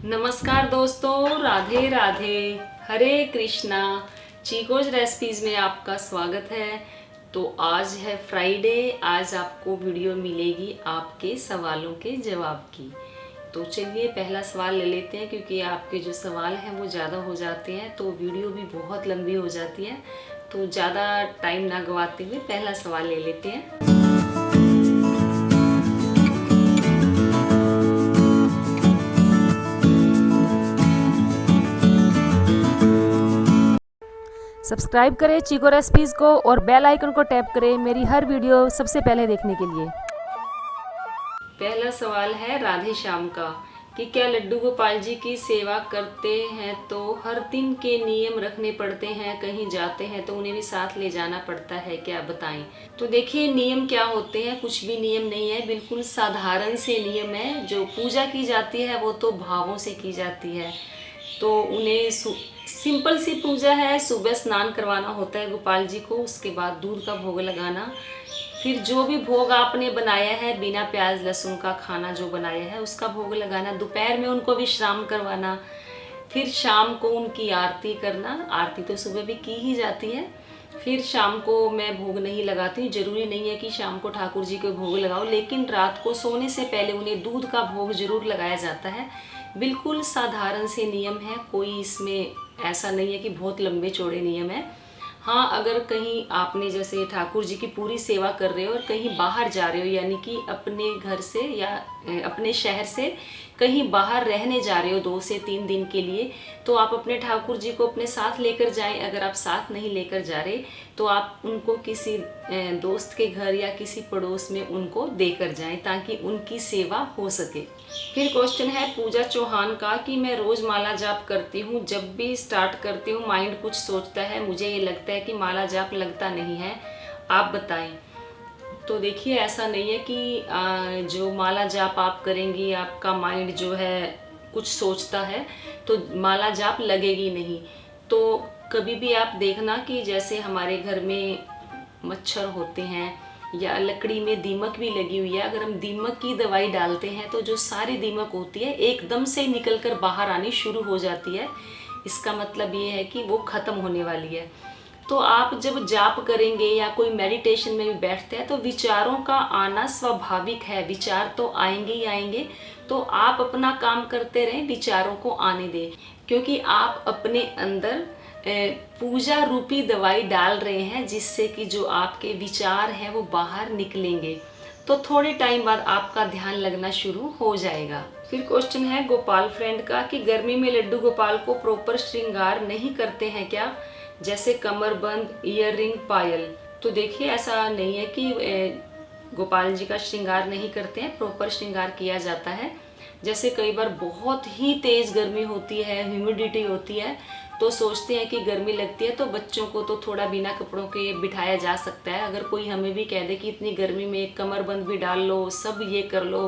नमस्कार दोस्तों, राधे राधे, हरे कृष्णा। चीकोज रेसिपीज़ में आपका स्वागत है। तो आज है फ्राइडे। आज आपको वीडियो मिलेगी आपके सवालों के जवाब की। तो चलिए पहला सवाल ले लेते हैं, क्योंकि आपके जो सवाल हैं वो ज़्यादा हो जाते हैं तो वीडियो भी बहुत लंबी हो जाती है। तो ज़्यादा टाइम ना गवाते हुए पहला सवाल ले लेते हैं। सब्सक्राइब करें चीको रेसिपीज़ को और बेल आइकन को टैप करें मेरी हर वीडियो सबसे पहले देखने के लिए। पहला सवाल है राधे श्याम का कि क्या लड्डू गोपाल जी की सेवा करते हैं तो हर दिन के नियम रखने पड़ते हैं, कहीं जाते हैं तो उन्हें भी साथ ले जाना पड़ता है, क्या बताएं। तो देखिए नियम क्या होते हैं, कुछ भी नियम नहीं है, बिल्कुल साधारण से नियम है। जो पूजा की जाती है वो तो भावों से की जाती है। तो उन्हें सिंपल सी पूजा है। सुबह स्नान करवाना होता है गोपाल जी को, उसके बाद दूध का भोग लगाना, फिर जो भी भोग आपने बनाया है बिना प्याज लहसुन का खाना जो बनाया है उसका भोग लगाना, दोपहर में उनको विश्राम करवाना, फिर शाम को उनकी आरती करना। आरती तो सुबह भी की ही जाती है। फिर शाम को मैं भोग नहीं लगाती हूँ, जरूरी नहीं है कि शाम को ठाकुर जी को भोग लगाओ, लेकिन रात को सोने से पहले उन्हें दूध का भोग जरूर लगाया जाता है। बिल्कुल साधारण से नियम है, कोई इसमें ऐसा नहीं है कि बहुत लंबे चौड़े नियम है। हाँ, अगर कहीं आपने जैसे ठाकुर जी की पूरी सेवा कर रहे हो और कहीं बाहर जा रहे हो, यानी कि अपने घर से या अपने शहर से कहीं बाहर रहने जा रहे हो 2 से 3 दिन के लिए, तो आप अपने ठाकुर जी को अपने साथ लेकर जाएं। अगर आप साथ नहीं लेकर जा रहे तो आप उनको किसी दोस्त के घर या किसी पड़ोस में उनको देकर जाएं, ताकि उनकी सेवा हो सके। फिर क्वेश्चन है पूजा चौहान का कि मैं रोज़ माला जाप करती हूँ, जब भी स्टार्ट करती हूँ माइंड कुछ सोचता है, मुझे ये लगता है कि माला जाप लगता नहीं है, आप बताएं। तो देखिए ऐसा नहीं है कि जो माला जाप आप करेंगी आपका माइंड जो है कुछ सोचता है तो माला जाप लगेगी नहीं। तो कभी भी आप देखना कि जैसे हमारे घर में मच्छर होते हैं या लकड़ी में दीमक भी लगी हुई है, अगर हम दीमक की दवाई डालते हैं तो जो सारी दीमक होती है एकदम से निकल कर बाहर आनी शुरू हो जाती है। इसका मतलब ये है कि वो ख़त्म होने वाली है। तो आप जब जाप करेंगे या कोई मेडिटेशन में भी बैठते हैं तो विचारों का आना स्वाभाविक है, विचार तो आएंगे ही आएंगे। तो आप अपना काम करते रहें, विचारों को आने दें, क्योंकि आप अपने अंदर पूजा रूपी दवाई डाल रहे हैं, जिससे कि जो आपके विचार हैं वो बाहर निकलेंगे। तो थोड़े टाइम बाद आपका ध्यान लगना शुरू हो जाएगा। फिर क्वेश्चन है गोपाल फ्रेंड का कि गर्मी में लड्डू गोपाल को प्रॉपर श्रृंगार नहीं करते हैं क्या, जैसे कमरबंद, ईयर रिंग, पायल। तो देखिए ऐसा नहीं है कि गोपाल जी का श्रृंगार नहीं करते हैं, प्रॉपर श्रृंगार किया जाता है। जैसे कई बार बहुत ही तेज़ गर्मी होती है, ह्यूमिडिटी होती है, तो सोचते हैं कि गर्मी लगती है तो बच्चों को तो थोड़ा बिना कपड़ों के बिठाया जा सकता है। अगर कोई हमें भी कह दे कि इतनी गर्मी में एक कमरबंद भी डाल लो, सब ये कर लो,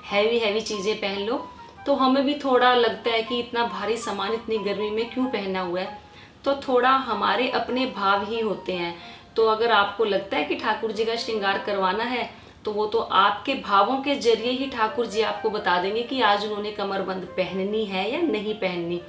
हैवी हैवी चीज़ें पहन लो, तो हमें भी थोड़ा लगता है कि इतना भारी सामान इतनी गर्मी में क्यों पहना हुआ है। तो थोड़ा हमारे अपने भाव ही होते हैं। तो अगर आपको लगता है कि ठाकुर जी का श्रृंगार करवाना है तो वो तो आपके भावों के जरिए ही ठाकुर जी आपको बता देंगे कि आज उन्होंने कमरबंद पहननी है या नहीं पहननी।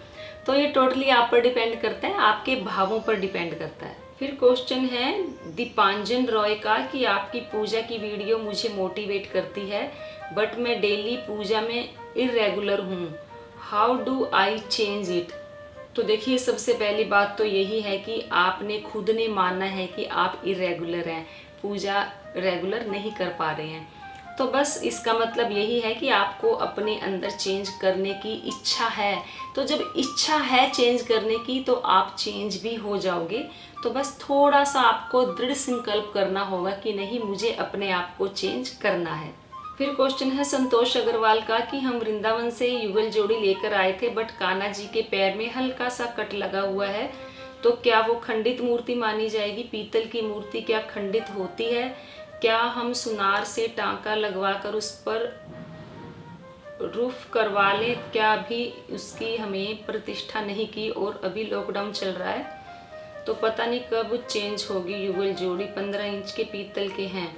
तो ये टोटली आप पर डिपेंड करता है, आपके भावों पर डिपेंड करता है। फिर क्वेश्चन है दीपांजन रॉय का कि आपकी पूजा की वीडियो मुझे मोटिवेट करती है, बट मैं डेली पूजा में इरेगुलर हूँ, how do I change it. तो देखिए सबसे पहली बात तो यही है कि आपने खुद ने मानना है कि आप इरेगुलर हैं, पूजा रेगुलर नहीं कर पा रहे हैं। तो बस इसका मतलब यही है कि आपको अपने अंदर चेंज करने की इच्छा है। तो जब इच्छा है चेंज करने की तो आप चेंज भी हो जाओगे। तो बस थोड़ा सा आपको दृढ़ संकल्प करना होगा कि नहीं, मुझे अपने आप को चेंज करना है। फिर क्वेश्चन है संतोष अग्रवाल का कि हम वृंदावन से युगल जोड़ी लेकर आए थे, बट कान्हा जी के पैर में हल्का सा कट लगा हुआ है, तो क्या वो खंडित मूर्ति मानी जाएगी। पीतल की मूर्ति क्या खंडित होती है, क्या हम सुनार से टांका लगवाकर उस पर रूफ करवा लें, क्या अभी उसकी हमें प्रतिष्ठा नहीं की और अभी लॉकडाउन चल रहा है, तो पता नहीं कब चेंज होगी युगल जोड़ी। 15 इंच के पीतल के हैं,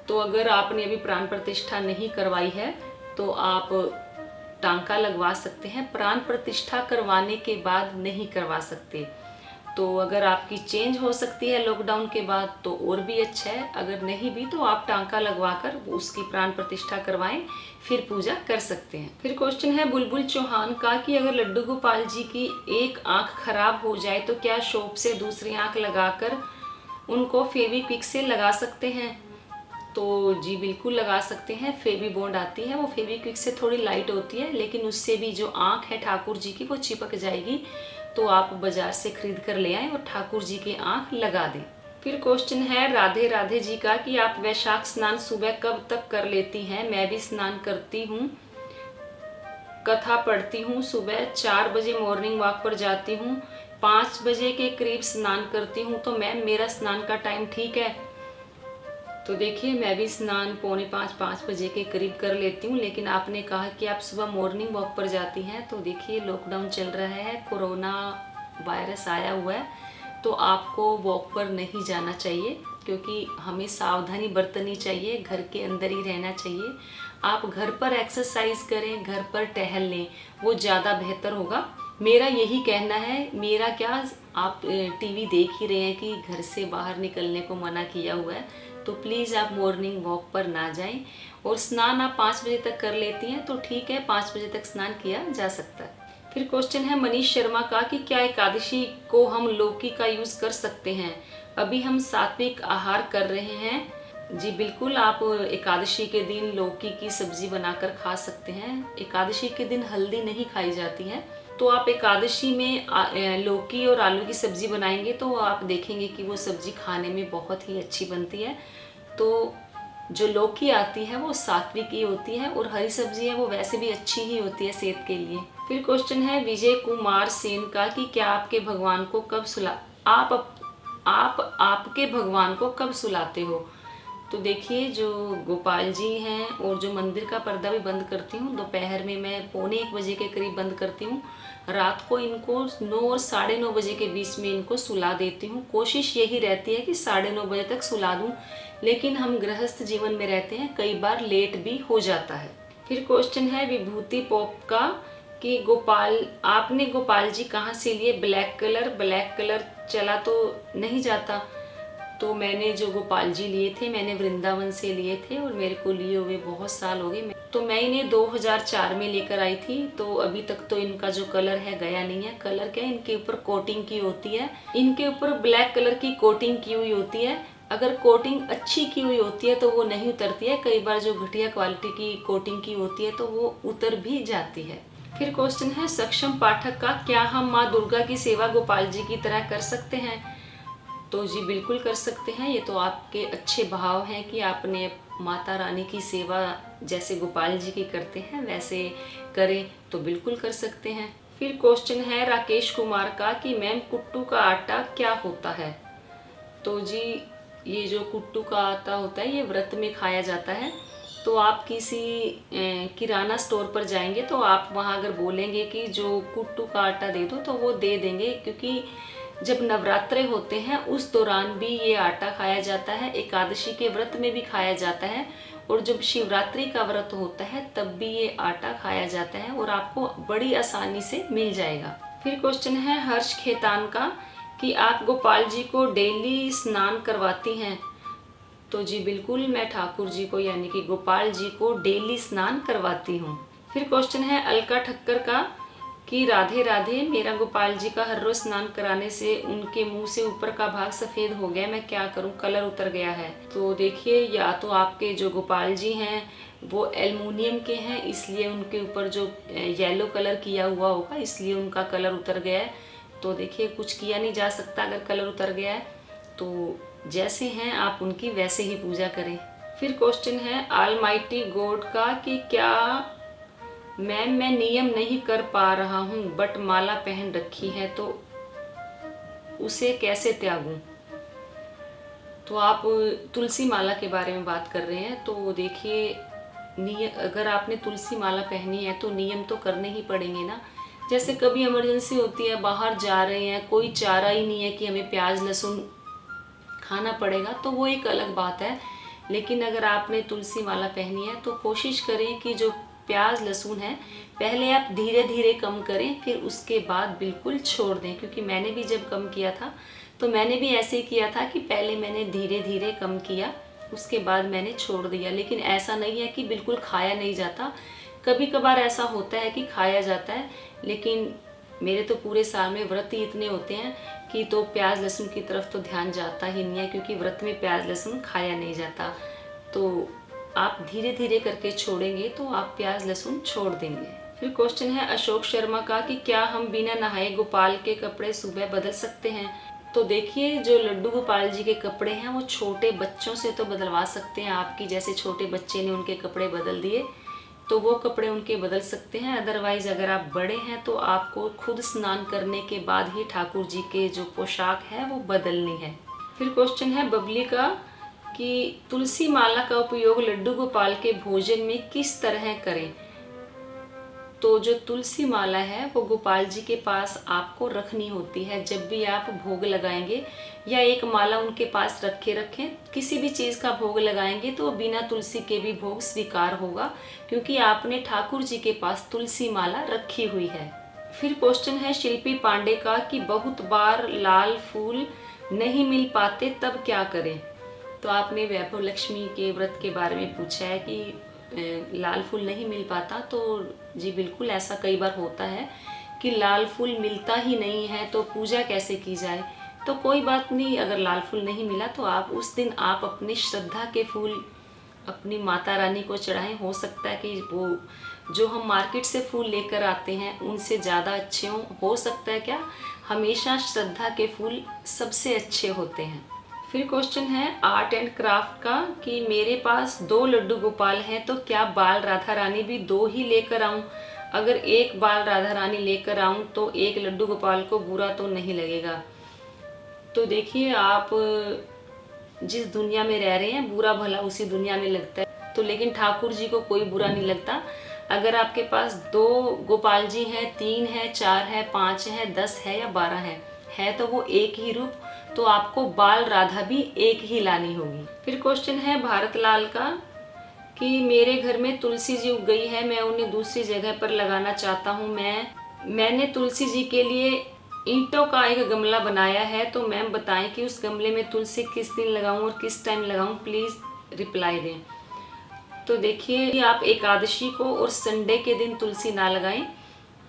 तो अगर आपने अभी प्राण प्रतिष्ठा नहीं करवाई है तो आप टांका लगवा सकते हैं, प्राण प्रतिष्ठा करवाने के बाद नहीं करवा सकते। तो अगर आपकी चेंज हो सकती है लॉकडाउन के बाद तो और भी अच्छा है, अगर नहीं भी तो आप टांका लगवाकर उसकी प्राण प्रतिष्ठा करवाएं, फिर पूजा कर सकते हैं। फिर क्वेश्चन है बुलबुल चौहान का कि अगर लड्डू गोपाल जी की एक आंख खराब हो जाए तो क्या शॉप से दूसरी आंख लगाकर उनको फेविक्विक से लगा सकते हैं? तो जी बिल्कुल लगा सकते हैं। फेवी बॉन्ड आती है, वो फेविक्विक से थोड़ी लाइट होती है, लेकिन उससे भी जो आंख है ठाकुर जी की वो चिपक जाएगी। तो आप बाजार से खरीद कर ले आएं और ठाकुर जी की आंख लगा दें। फिर क्वेश्चन है राधे राधे जी का कि आप वैशाख स्नान सुबह कब तक कर लेती हैं? मैं भी स्नान करती हूँ, कथा पढ़ती हूँ, सुबह 4 बजे मॉर्निंग वॉक पर जाती हूँ, 5 बजे के करीब स्नान करती हूँ। तो मैम मेरा स्नान का टाइम ठीक है? तो देखिए मैं भी स्नान 4:45-5 बजे के करीब कर लेती हूँ, लेकिन आपने कहा कि आप सुबह मॉर्निंग वॉक पर जाती हैं। तो देखिए लॉकडाउन चल रहा है, कोरोना वायरस आया हुआ है, तो आपको वॉक पर नहीं जाना चाहिए, क्योंकि हमें सावधानी बरतनी चाहिए, घर के अंदर ही रहना चाहिए। आप घर पर एक्सरसाइज करें, घर पर टहल लें, वो ज़्यादा बेहतर होगा। मेरा यही कहना है। मेरा क्या, आप टीवी देख ही रहे हैं कि घर से बाहर निकलने को मना किया हुआ है, तो प्लीज़ आप मॉर्निंग वॉक पर ना जाएं। और स्नान आप 5 बजे तक कर लेती हैं तो ठीक है, 5 बजे तक स्नान किया जा सकता है। फिर क्वेश्चन है मनीष शर्मा का कि क्या एकादशी को हम लौकी का यूज़ कर सकते हैं? अभी हम सात्विक आहार कर रहे हैं। जी बिल्कुल, आप एकादशी के दिन लौकी की सब्जी बनाकर खा सकते हैं। एकादशी के दिन हल्दी नहीं खाई जाती है, तो आप एकादशी में लौकी और आलू की सब्जी बनाएंगे तो आप देखेंगे कि वो सब्जी खाने में बहुत ही अच्छी बनती है। तो जो लौकी आती है वो सात्विक ही होती है, और हरी सब्जी है वो वैसे भी अच्छी ही होती है सेहत के लिए। फिर क्वेश्चन है विजय कुमार सेन का कि क्या आपके भगवान को कब आपके भगवान को कब सुलाते हो? तो देखिए जो गोपाल जी हैं, और जो मंदिर का पर्दा भी बंद करती हूँ, दोपहर में मैं 1:45 बजे के करीब बंद करती हूँ। रात को इनको 9 और 9:30 बजे के बीच में इनको सुला देती हूँ। कोशिश यही रहती है कि 9:30 बजे तक सुला दूँ, लेकिन हम गृहस्थ जीवन में रहते हैं, कई बार लेट भी हो जाता है। फिर क्वेश्चन है विभूति पॉप का कि आपने गोपाल जी कहाँ से लिए? ब्लैक कलर चला तो नहीं जाता। तो मैंने जो गोपाल जी लिए थे मैंने वृंदावन से लिए थे, और मेरे को लिए हुए बहुत साल हो गए। तो मैं इन्हें 2004 में लेकर आई थी, तो अभी तक तो इनका जो कलर है गया नहीं है। कलर क्या है, इनके ऊपर कोटिंग की होती है, इनके ऊपर ब्लैक कलर की कोटिंग की हुई होती है। अगर कोटिंग अच्छी की हुई होती है तो वो नहीं उतरती है, कई बार जो घटिया क्वालिटी की कोटिंग की होती है तो वो उतर भी जाती है। फिर क्वेश्चन है सक्षम पाठक का, क्या हम माँ दुर्गा की सेवा गोपाल जी की तरह कर सकते हैं? तो जी बिल्कुल कर सकते हैं। ये तो आपके अच्छे भाव हैं कि आपने माता रानी की सेवा जैसे गोपाल जी की करते हैं वैसे करें, तो बिल्कुल कर सकते हैं। फिर क्वेश्चन है राकेश कुमार का कि मैम कुट्टू का आटा क्या होता है? तो जी ये जो कुट्टू का आटा होता है ये व्रत में खाया जाता है। तो आप किसी किराना स्टोर पर जाएंगे तो आप वहाँ अगर बोलेंगे कि जो कुट्टू का आटा दे दो तो वो दे देंगे, क्योंकि जब नवरात्रे होते हैं उस दौरान भी ये आटा खाया जाता है, एकादशी के व्रत में भी खाया जाता है, और जब शिवरात्रि का व्रत होता है तब भी ये आटा खाया जाता है, और आपको बड़ी आसानी से मिल जाएगा। फिर क्वेश्चन है हर्ष खेतान का कि आप गोपाल जी को डेली स्नान करवाती हैं? तो जी बिल्कुल, मैं ठाकुर जी को यानी कि गोपाल जी को डेली स्नान करवाती हूँ। फिर क्वेश्चन है अलका ठक्कर का कि राधे राधे, मेरा गोपाल जी का हर रोज स्नान कराने से उनके मुंह से ऊपर का भाग सफ़ेद हो गया, मैं क्या करूं, कलर उतर गया है। तो देखिए या तो आपके जो गोपाल जी हैं वो एल्युमिनियम के हैं, इसलिए उनके ऊपर जो येलो कलर किया हुआ होगा इसलिए उनका कलर उतर गया है। तो देखिए कुछ किया नहीं जा सकता अगर कलर उतर गया है, तो जैसे हैं आप उनकी वैसे ही पूजा करें। फिर क्वेश्चन है ऑलमाइटी गॉड का कि क्या मैम मैं नियम नहीं कर पा रहा हूँ बट माला पहन रखी है तो उसे कैसे त्यागूं? तो आप तुलसी माला के बारे में बात कर रहे हैं। तो देखिए अगर आपने तुलसी माला पहनी है तो नियम तो करने ही पड़ेंगे ना। जैसे कभी इमरजेंसी होती है, बाहर जा रहे हैं, कोई चारा ही नहीं है कि हमें प्याज लहसुन खाना पड़ेगा, तो वो एक अलग बात है। लेकिन अगर आपने तुलसी माला पहनी है तो कोशिश करें कि जो प्याज लहसुन है, पहले आप धीरे धीरे कम करें, फिर उसके बाद बिल्कुल छोड़ दें। क्योंकि मैंने भी जब कम किया था तो मैंने भी ऐसे ही किया था कि पहले मैंने धीरे धीरे कम किया, उसके बाद मैंने छोड़ दिया। लेकिन ऐसा नहीं है कि बिल्कुल खाया नहीं जाता, कभी कभार ऐसा होता है कि खाया जाता है, लेकिन मेरे तो पूरे साल में व्रत ही इतने होते हैं कि तो प्याज लहसुन की तरफ तो ध्यान जाता ही नहीं है, क्योंकि व्रत में प्याज लहसुन खाया नहीं जाता। तो आप धीरे धीरे करके छोड़ेंगे तो आप प्याज लहसुन छोड़ देंगे। फिर क्वेश्चन है अशोक शर्मा का कि क्या हम बिना नहाए गोपाल के कपड़े सुबह बदल सकते हैं। तो देखिए, जो लड्डू गोपाल जी के कपड़े हैं वो छोटे बच्चों से तो बदलवा सकते हैं, आपकी जैसे छोटे बच्चे ने उनके कपड़े बदल दिए तो वो कपड़े उनके बदल सकते हैं। अदरवाइज अगर आप बड़े हैं तो आपको खुद स्नान करने के बाद ही ठाकुर जी के जो पोशाक है वो बदलनी है। फिर क्वेश्चन है बबली का कि तुलसी माला का उपयोग लड्डू गोपाल के भोजन में किस तरह करें। तो जो तुलसी माला है वो गोपाल जी के पास आपको रखनी होती है। जब भी आप भोग लगाएंगे या एक माला उनके पास रखें, किसी भी चीज़ का भोग लगाएंगे तो बिना तुलसी के भी भोग स्वीकार होगा, क्योंकि आपने ठाकुर जी के पास तुलसी माला रखी हुई है। फिर क्वेश्चन है शिल्पी पांडे का कि बहुत बार लाल फूल नहीं मिल पाते तब क्या करें। तो आपने वैभव लक्ष्मी के व्रत के बारे में पूछा है कि लाल फूल नहीं मिल पाता। तो जी बिल्कुल ऐसा कई बार होता है कि लाल फूल मिलता ही नहीं है, तो पूजा कैसे की जाए। तो कोई बात नहीं, अगर लाल फूल नहीं मिला तो आप उस दिन आप अपनी श्रद्धा के फूल अपनी माता रानी को चढ़ाएं। हो सकता है कि वो जो हम मार्केट से फूल लेकर आते हैं उनसे ज़्यादा अच्छे हों, हो सकता है क्या, हमेशा श्रद्धा के फूल सबसे अच्छे होते हैं। फिर क्वेश्चन है आर्ट एंड क्राफ्ट का कि मेरे पास 2 लड्डू गोपाल हैं तो क्या बाल राधा रानी भी 2 ही लेकर आऊं। अगर एक बाल राधा रानी लेकर आऊं तो एक लड्डू गोपाल को बुरा तो नहीं लगेगा। तो देखिए, आप जिस दुनिया में रह रहे हैं बुरा भला उसी दुनिया में लगता है, तो लेकिन ठाकुर जी को कोई बुरा नहीं लगता। अगर आपके पास 2 गोपाल जी हैं, 3 है, 4 है, 5 है, 10 है या 12 है तो वो एक ही रूप, तो आपको बाल राधा भी एक ही लानी होगी। फिर क्वेश्चन है भारत लाल का कि मेरे घर में तुलसी जी उग गई है, मैं उन्हें दूसरी जगह पर लगाना चाहता हूँ। मैंने तुलसी जी के लिए ईंटों का एक गमला बनाया है, तो मैम बताएं कि उस गमले में तुलसी किस दिन लगाऊं और किस टाइम लगाऊं, प्लीज़ रिप्लाई दें। तो देखिए, आप एकादशी को और संडे के दिन तुलसी ना लगाएं,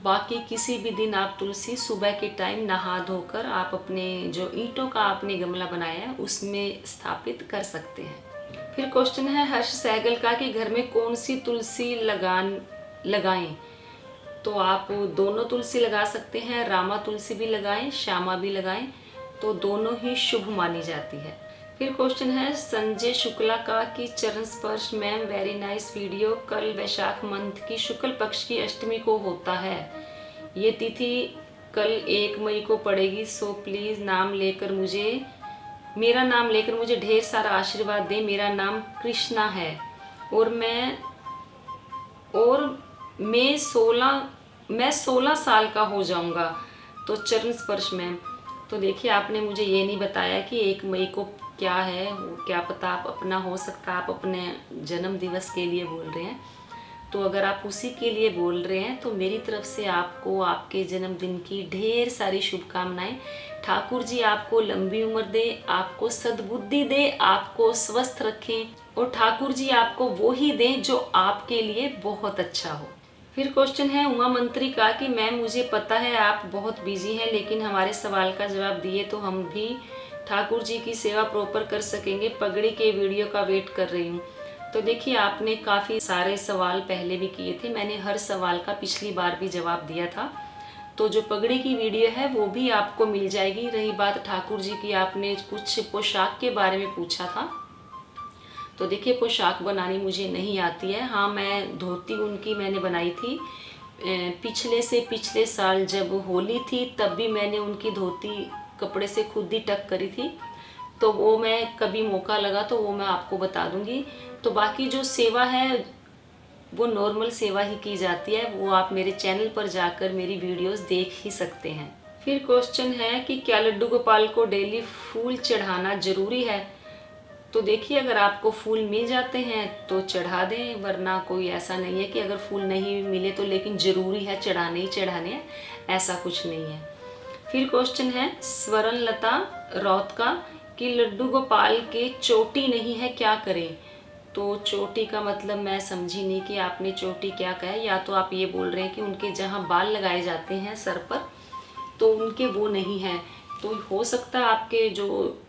बाकी किसी भी दिन आप तुलसी सुबह के टाइम नहा धोकर आप अपने जो ईंटों का आपने गमला बनाया है उसमें स्थापित कर सकते हैं। फिर क्वेश्चन है हर्ष सहगल का कि घर में कौन सी तुलसी लगाएं। तो आप दोनों तुलसी लगा सकते हैं, रामा तुलसी भी लगाएं, श्यामा भी लगाएं, तो दोनों ही शुभ मानी जाती है। फिर क्वेश्चन है संजय शुक्ला का कि चरण स्पर्श मैम वेरी नाइस वीडियो, कल वैशाख मंथ की शुक्ल पक्ष की अष्टमी को होता है, ये तिथि कल 1 मई को पड़ेगी, सो प्लीज़ मेरा नाम लेकर मुझे ढेर सारा आशीर्वाद दें। मेरा नाम कृष्णा है और मैं 16 साल का हो जाऊंगा। तो चरण स्पर्श मैम, तो देखिए आपने मुझे ये नहीं बताया कि 1 मई को क्या है, क्या पता आप अपना हो सकता आप अपने जन्म दिवस के लिए बोल रहे हैं। तो अगर आप उसी के लिए बोल रहे हैं तो मेरी तरफ से आपको आपके जन्मदिन की ढेर सारी शुभकामनाएं। ठाकुर जी आपको लंबी उम्र दे, आपको सद्बुद्धि दे, आपको स्वस्थ रखें और ठाकुर जी आपको वो ही दें जो आपके लिए बहुत अच्छा हो। फिर क्वेश्चन है उमा मंत्री का कि मैम मुझे पता है आप बहुत बिजी हैं, लेकिन हमारे सवाल का जवाब दिए तो हम भी ठाकुर जी की सेवा प्रॉपर कर सकेंगे। पगड़ी के वीडियो का वेट कर रही हूँ। तो देखिए, आपने काफ़ी सारे सवाल पहले भी किए थे, मैंने हर सवाल का पिछली बार भी जवाब दिया था। तो जो पगड़ी की वीडियो है वो भी आपको मिल जाएगी। रही बात ठाकुर जी की, आपने कुछ पोशाक के बारे में पूछा था, तो देखिए पोशाक बनानी मुझे नहीं आती है। हाँ, मैं धोती उनकी मैंने बनाई थी पिछले साल जब होली थी, तब भी मैंने उनकी धोती कपड़े से खुद ही टक करी थी। तो वो मैं कभी मौका लगा तो वो मैं आपको बता दूंगी। तो बाकी जो सेवा है वो नॉर्मल सेवा ही की जाती है, वो आप मेरे चैनल पर जाकर मेरी वीडियोस देख ही सकते हैं। फिर क्वेश्चन है कि क्या लड्डू गोपाल को डेली फूल चढ़ाना जरूरी है। तो देखिए, अगर आपको फूल मिल जाते हैं तो चढ़ा दें, वरना कोई ऐसा नहीं है कि अगर फूल नहीं मिले तो लेकिन ज़रूरी है चढ़ाने ही चढ़ाने हैं, ऐसा कुछ नहीं है। फिर क्वेश्चन है स्वर्णलता रौत का कि लड्डू गोपाल के चोटी नहीं है क्या करें। तो चोटी का मतलब मैं समझी नहीं कि आपने चोटी क्या कहा है, या तो आप ये बोल रहे हैं कि उनके जहाँ बाल लगाए जाते हैं सर पर तो उनके वो नहीं है। तो हो सकता है आपके जो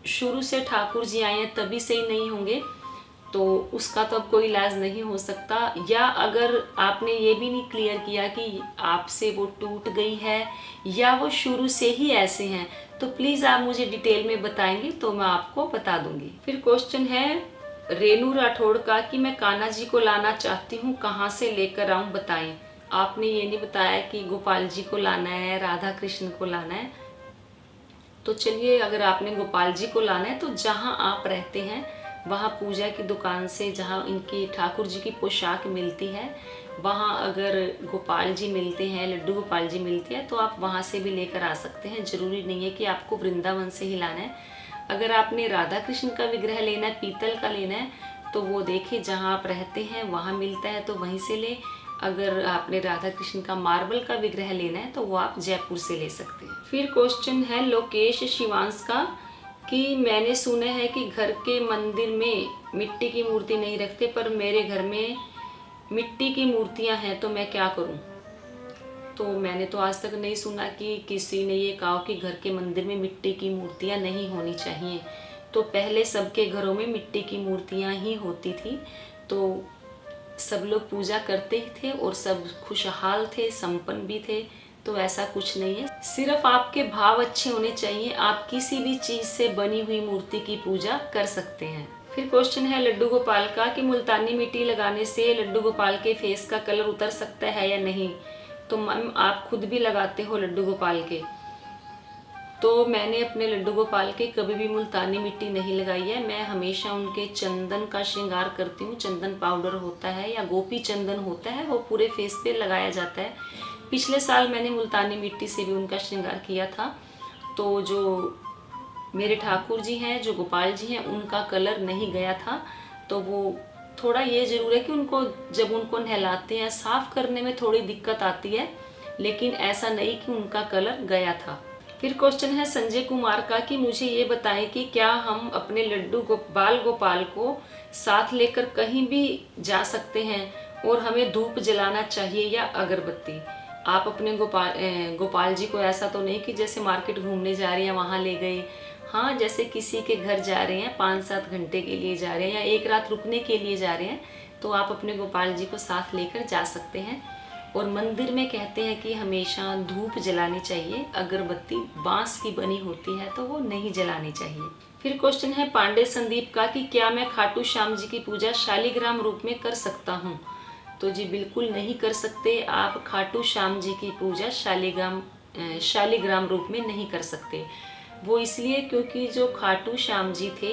शुरू से ठाकुर जी आए हैं तभी से ही नहीं होंगे, तो उसका तो अब कोई इलाज नहीं हो सकता। या अगर आपने ये भी नहीं क्लियर किया कि आपसे वो टूट गई है या वो शुरू से ही ऐसे हैं, तो प्लीज़ आप मुझे डिटेल में बताएंगे तो मैं आपको बता दूंगी। फिर क्वेश्चन है रेनू राठौड़ का कि मैं कान्हा जी को लाना चाहती हूँ, कहाँ से लेकर आऊँ बताएं। आपने ये नहीं बताया कि गोपाल जी को लाना है, राधा कृष्ण को लाना है। तो चलिए, अगर आपने गोपाल जी को लाना है तो जहाँ आप रहते हैं वहाँ पूजा की दुकान से जहाँ इनकी ठाकुर जी की पोशाक मिलती है, वहाँ अगर गोपाल जी मिलते हैं, लड्डू गोपाल जी मिलते हैं, तो आप वहाँ से भी लेकर आ सकते हैं। ज़रूरी नहीं है कि आपको वृंदावन से ही लाना है। अगर आपने राधा कृष्ण का विग्रह लेना है, पीतल का लेना है, तो वो देखिए जहाँ आप रहते हैं वहाँ मिलता है तो वहीं से ले। अगर आपने राधा कृष्ण का मार्बल का विग्रह लेना है तो वो आप जयपुर से ले सकते हैं। फिर क्वेश्चन है लोकेश शिवांश का कि मैंने सुना है कि घर के मंदिर में मिट्टी की मूर्ति नहीं रखते, पर मेरे घर में मिट्टी की मूर्तियां हैं तो मैं क्या करूं। तो मैंने तो आज तक नहीं सुना कि किसी ने ये कहा कि घर के मंदिर में मिट्टी की मूर्तियां नहीं होनी चाहिए। तो पहले सबके घरों में मिट्टी की मूर्तियां ही होती थी, तो सब लोग पूजा करते ही थे और सब खुशहाल थे, संपन्न भी थे। तो ऐसा कुछ नहीं है, सिर्फ आपके भाव अच्छे होने चाहिए। आप किसी भी चीज़ से बनी हुई मूर्ति की पूजा कर सकते हैं। फिर क्वेश्चन है लड्डू गोपाल का कि मुल्तानी मिट्टी लगाने से लड्डू गोपाल के फेस का कलर उतर सकता है या नहीं। तो मैम, आप खुद भी लगाते हो लड्डू गोपाल के। तो मैंने अपने लड्डू गोपाल के कभी भी मुल्तानी मिट्टी नहीं लगाई है। मैं हमेशा उनके चंदन का श्रृंगार करती हूँ। चंदन पाउडर होता है या गोपी चंदन होता है, वो पूरे फेस पे लगाया जाता है। पिछले साल मैंने मुल्तानी मिट्टी से भी उनका श्रृंगार किया था। तो जो मेरे ठाकुर जी हैं, जो गोपाल जी हैं, उनका कलर नहीं गया था। तो वो थोड़ा ये ज़रूर है कि उनको जब उनको नहलाते हैं, साफ़ करने में थोड़ी दिक्कत आती है, लेकिन ऐसा नहीं कि उनका कलर गया था। फिर क्वेश्चन है संजय कुमार का कि मुझे ये बताएं कि क्या हम अपने लड्डू गोपाल को साथ लेकर कहीं भी जा सकते हैं और हमें धूप जलाना चाहिए या अगरबत्ती। आप अपने गोपाल जी को ऐसा तो नहीं कि जैसे मार्केट घूमने जा रहे हैं वहाँ ले गए। हाँ, जैसे किसी के घर जा रहे हैं, 5-7 घंटे के लिए जा रहे हैं या एक रात रुकने के लिए जा रहे हैं, तो आप अपने गोपाल जी को साथ लेकर जा सकते हैं। और मंदिर में कहते हैं कि हमेशा धूप जलानी चाहिए, अगरबत्ती बांस की बनी होती है तो वो नहीं जलानी चाहिए। फिर क्वेश्चन है पांडे संदीप का कि क्या मैं खाटू श्याम जी की पूजा शालिग्राम रूप में कर सकता हूँ। तो जी बिल्कुल नहीं कर सकते। आप खाटू श्याम जी की पूजा शालिग्राम रूप में नहीं कर सकते। वो इसलिए क्योंकि जो खाटू श्याम जी थे,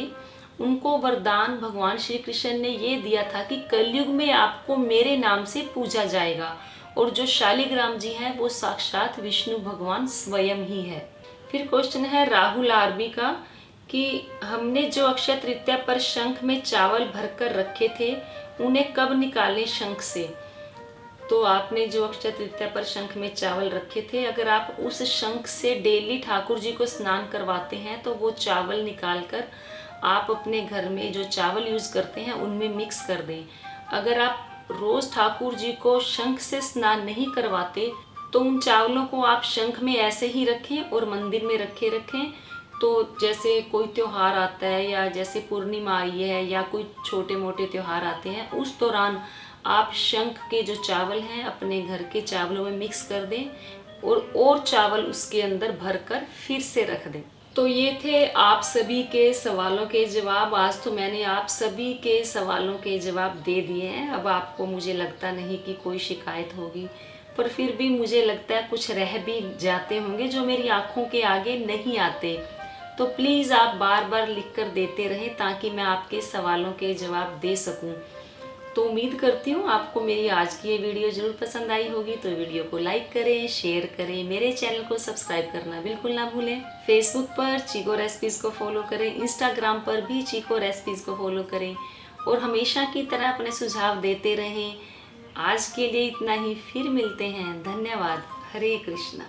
उनको वरदान भगवान श्री कृष्ण ने ये दिया था कि कलयुग में आपको मेरे नाम से पूजा जाएगा। और जो शालिग्राम जी हैं वो साक्षात विष्णु भगवान स्वयं ही है। फिर क्वेश्चन है राहुल आरबी का कि हमने जो अक्षय तृतीया पर शंख में चावल भरकर रखे थे, उन्हें कब निकालें शंख से। तो आपने जो अक्षय तृतीया पर शंख में चावल रखे थे, अगर आप उस शंख से डेली ठाकुर जी को स्नान करवाते हैं तो वो चावल निकाल कर आप अपने घर में जो चावल यूज़ करते हैं उनमें मिक्स कर दें। अगर आप रोज़ ठाकुर जी को शंख से स्नान नहीं करवाते तो उन चावलों को आप शंख में ऐसे ही रखें और मंदिर में रखें। तो जैसे कोई त्यौहार आता है या जैसे पूर्णिमा आई है या कोई छोटे मोटे त्यौहार आते हैं, उस दौरान आप शंख के जो चावल हैं अपने घर के चावलों में मिक्स कर दें और चावल उसके अंदर भरकर फिर से रख दें। तो ये थे आप सभी के सवालों के जवाब। आज तो मैंने आप सभी के सवालों के जवाब दे दिए हैं। अब आपको मुझे लगता नहीं कि कोई शिकायत होगी, पर फिर भी मुझे लगता है कुछ रह भी जाते होंगे जो मेरी आंखों के आगे नहीं आते। तो प्लीज़ आप बार बार लिख कर देते रहें ताकि मैं आपके सवालों के जवाब दे सकूं। तो उम्मीद करती हूँ आपको मेरी आज की ये वीडियो ज़रूर पसंद आई होगी। तो वीडियो को लाइक करें, शेयर करें, मेरे चैनल को सब्सक्राइब करना बिल्कुल ना भूलें। फेसबुक पर चीको रेसिपीज़ को फॉलो करें, इंस्टाग्राम पर भी चीको रेसिपीज़ को फॉलो करें और हमेशा की तरह अपने सुझाव देते रहें। आज के लिए इतना ही, फिर मिलते हैं। धन्यवाद। हरे कृष्णा।